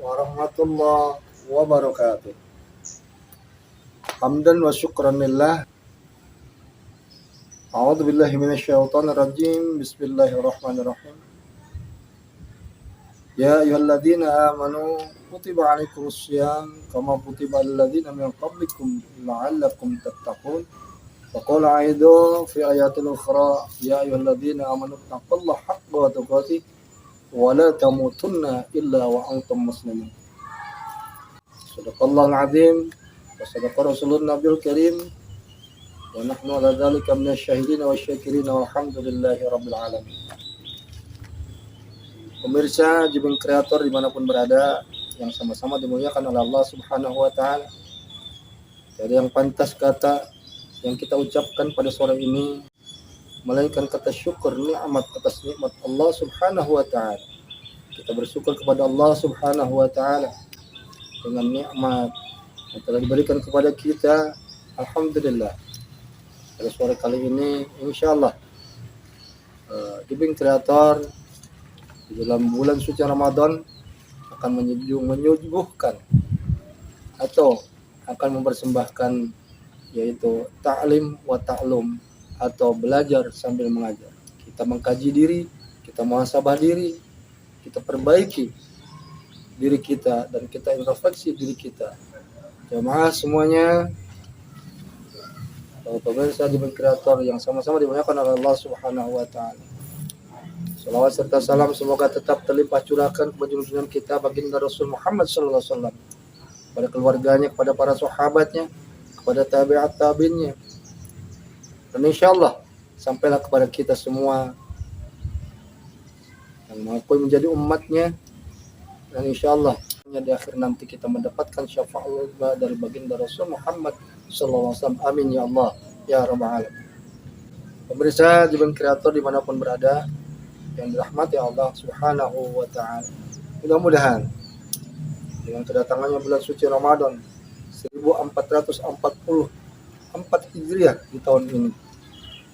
warahmatullahi wabarakatuh. Hamdan wa syukran lillah. A'udzu billahi minasyaitonir rajim. Bismillahirrahmanirrahim. Ya ayyuhalladzina amanu kutiba 'alaikumus syiyam kama kutiba 'alal ladzina min qablikum la'allakum tattaqun. Wa qala aidan fi ayatil ukhra ya ayyuhalladzina amanu taqullaha haqqa tuqatih wa la tamutunna illa wa antum muslimun. Sadaqallahul azim wa sadaqa rasulun nabiyul karim wa nahnu ala dzalika minasyahidin wa syakirin walhamdulillahi rabbil alamin. Pemirsa Jibin Kreator dimanapun berada, yang sama-sama dimuliakan oleh Allah Subhanahu wa Ta'ala. Dari yang pantas kata yang kita ucapkan pada sore ini, melainkan kata syukur nikmat atas nikmat Allah Subhanahu wa Ta'ala. Kita bersyukur kepada Allah Subhanahu wa Ta'ala dengan nikmat yang telah diberikan kepada kita. Alhamdulillah. Pada sore kali ini, insyaallah Jibin Kreator di dalam bulan suci Ramadan akan menyuguhkan atau akan mempersembahkan yaitu ta'lim wa ta'lum atau belajar sambil mengajar. Kita mengkaji diri, kita muhasabah diri, kita perbaiki diri kita dan kita introspeksi diri kita. Jemaah semuanya, pemirsa Jibin Kreator yang sama-sama dimuliakan oleh Allah Subhanahu wa Ta'ala. Salawat serta salam semoga tetap terlimpah curahkan kepada junjungan kita baginda Rasul Muhammad sallallahu alaihi wasallam, kepada keluarganya, kepada para sahabatnya, kepada tabi'at tabi'innya. Dan insyaallah sampailah kepada kita semua yang mampu menjadi umatnya, dan insyaallah di akhir nanti kita mendapatkan syafaat dari baginda Rasul Muhammad sallallahu alaihi wasallam. Amin ya Allah ya rabbal alamin. Pemirsa Jibin Kreator dimanapun berada yang dirahmati Allah Subhanahu wa Ta'ala, mudah-mudahan dengan kedatangannya bulan suci Ramadan 1444 Hijriah di tahun ini,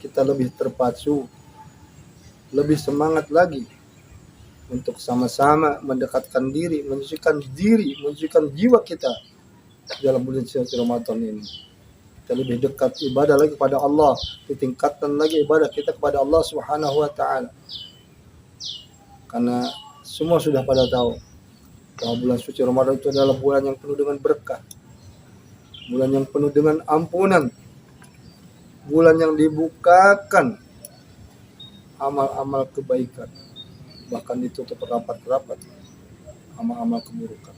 kita lebih terpacu, lebih semangat lagi untuk sama-sama mendekatkan diri, menyucikan jiwa kita dalam bulan suci Ramadan ini. Kita lebih dekat ibadah lagi kepada Allah, ditingkatkan lagi ibadah kita kepada Allah Subhanahu wa Ta'ala. Karena semua sudah pada tahu bahwa bulan suci Ramadan itu adalah bulan yang penuh dengan berkah, bulan yang penuh dengan ampunan, bulan yang dibukakan amal-amal kebaikan, bahkan ditutup rapat-rapat amal-amal keburukan.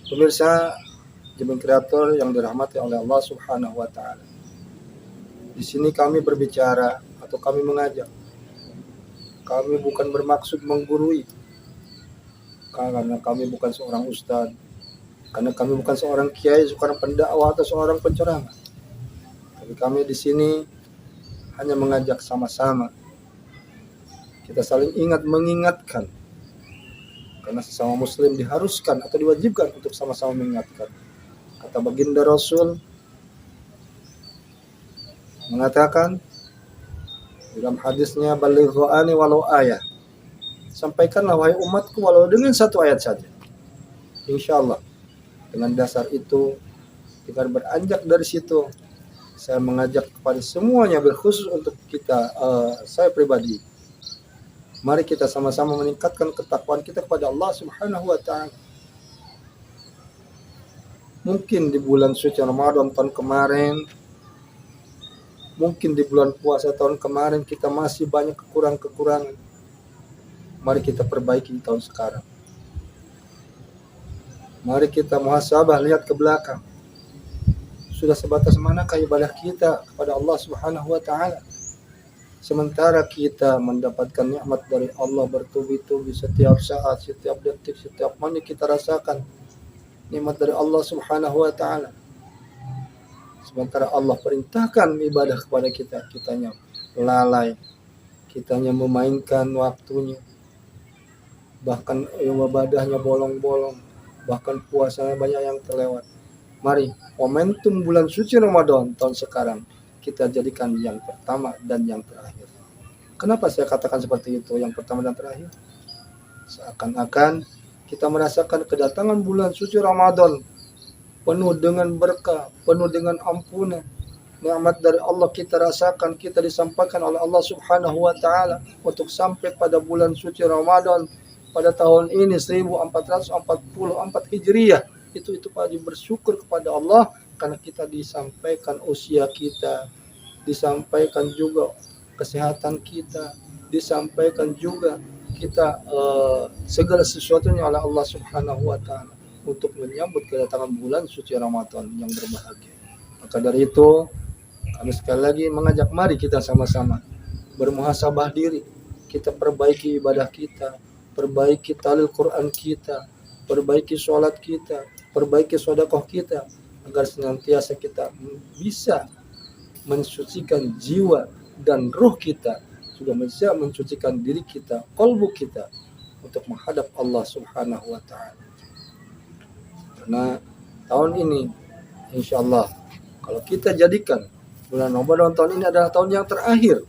Pemirsa Jibin Kreator yang dirahmati oleh Allah Subhanahu wa Ta'ala, di sini kami berbicara atau kami mengajak. Kami bukan bermaksud menggurui, karena kami bukan seorang ustadz, karena kami bukan seorang kiai, seorang pendakwah atau seorang penceramah. Tapi kami di sini hanya mengajak sama-sama kita saling mengingatkan, karena sesama muslim diharuskan atau diwajibkan untuk sama-sama mengingatkan. Kata baginda Rasul mengatakan dalam hadisnya, balighu ani walau ayah, sampaikanlah wahai umatku walau dengan satu ayat saja. Insyaallah dengan dasar itu, dengan beranjak dari situ, saya mengajak kepada semuanya, berkhusus untuk kita, saya pribadi, mari kita sama-sama meningkatkan ketakwaan kita kepada Allah Subhanahu wa Ta'ala. Mungkin di bulan suci Ramadan tahun kemarin, mungkin di bulan puasa tahun kemarin kita masih banyak kekurangan. Mari kita perbaiki di tahun sekarang. Mari kita muhasabah, lihat ke belakang. Sudah sebatas manakah ibadah kita kepada Allah Subhanahu wa Ta'ala? Sementara kita mendapatkan nikmat dari Allah bertubi-tubi setiap saat, setiap detik, setiap menit kita rasakan nikmat dari Allah Subhanahu wa Ta'ala. Sementara Allah perintahkan ibadah kepada kita, kitanya lalai, kitanya memainkan waktunya, bahkan ibadahnya bolong-bolong, bahkan puasanya banyak yang terlewat. Mari momentum bulan suci Ramadan tahun sekarang kita jadikan yang pertama dan yang terakhir. Kenapa saya katakan seperti itu, yang pertama dan terakhir? Seakan-akan kita merasakan kedatangan bulan suci Ramadan penuh dengan berkah, penuh dengan ampunan. Nikmat dari Allah kita rasakan, kita disampaikan oleh Allah Subhanahu wa taala untuk sampai pada bulan suci Ramadan pada tahun ini 1444 Hijriah. Itu wajib bersyukur kepada Allah karena kita disampaikan usia kita, disampaikan juga kesehatan kita, disampaikan juga kita segala sesuatunya oleh Allah Subhanahu wa taala untuk menyambut kedatangan bulan suci Ramadan yang berbahagia. Maka dari itu, kami sekali lagi mengajak mari kita sama-sama bermuhasabah diri, kita perbaiki ibadah kita, perbaiki talil Quran kita, perbaiki sholat kita, perbaiki sedekah kita agar senantiasa kita bisa mensucikan jiwa dan ruh kita, juga bisa mensucikan diri kita, kalbu kita untuk menghadap Allah Subhanahu wa taala. Karena tahun ini insyaallah kalau kita jadikan bulan Ramadan tahun ini adalah tahun yang terakhir.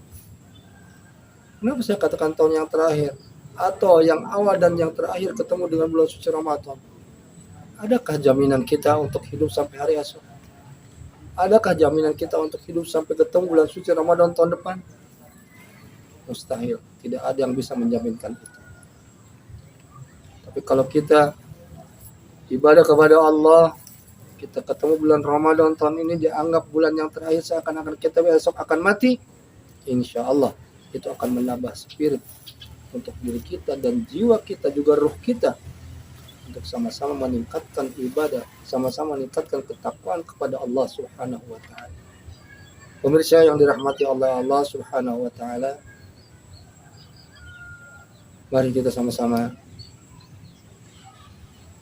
Kenapa saya katakan tahun yang terakhir atau yang awal dan yang terakhir ketemu dengan bulan suci Ramadan? Adakah jaminan kita untuk hidup sampai hari esok? Adakah jaminan kita untuk hidup sampai ketemu bulan suci Ramadan tahun depan? Mustahil. Tidak ada yang bisa menjaminkan itu. Tapi kalau kita ibadah kepada Allah, kita ketemu bulan Ramadan tahun ini dianggap bulan yang terakhir, seakan-akan kita besok akan mati, insya Allah itu akan menambah spirit untuk diri kita dan jiwa kita, juga ruh kita, untuk sama-sama meningkatkan ibadah, sama-sama meningkatkan ketakwaan kepada Allah Subhanahu wa taala. Pemirsa yang dirahmati Allah Subhanahu wa taala, mari kita sama-sama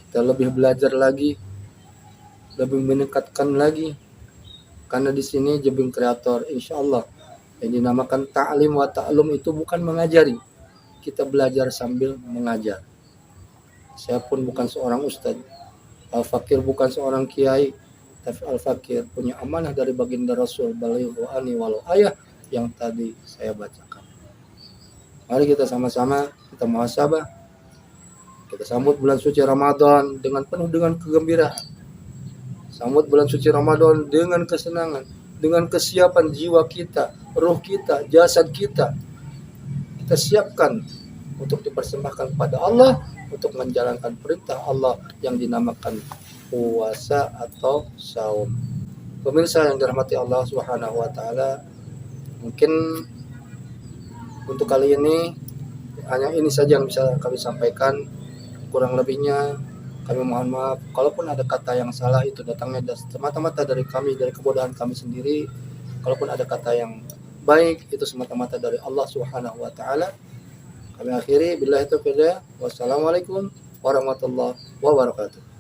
kita lebih belajar lagi, lebih meningkatkan lagi, karena di sini Jebin Kreator insyaallah yang dinamakan ta'lim wa ta'lum itu bukan mengajari, kita belajar sambil mengajar. Saya pun bukan seorang ustaz, Al-Fakir bukan seorang kiai, tapi Al-Fakir punya amanah dari baginda Rasul balighu ani walau ayah yang tadi saya bacakan. Mari kita sama-sama kita muhasabah, kita sambut bulan suci Ramadan dengan penuh dengan kegembiraan. Sambut bulan suci Ramadan dengan kesenangan, dengan kesiapan jiwa kita, ruh kita, jasad kita. Kita siapkan untuk dipersembahkan kepada Allah, untuk menjalankan perintah Allah yang dinamakan puasa atau saum. Pemirsa yang dirahmati Allah Subhanahu wa taala, mungkin untuk kali ini hanya ini saja yang bisa kami sampaikan. Kurang lebihnya kami mohon maaf. Kalaupun ada kata yang salah, itu datangnya semata-mata dari kami, dari kebodohan kami sendiri. Kalaupun ada kata yang baik, itu semata-mata dari Allah Subhanahu wa taala. Kami akhiri billahi taufiq. Wassalamualaikum warahmatullahi wabarakatuh.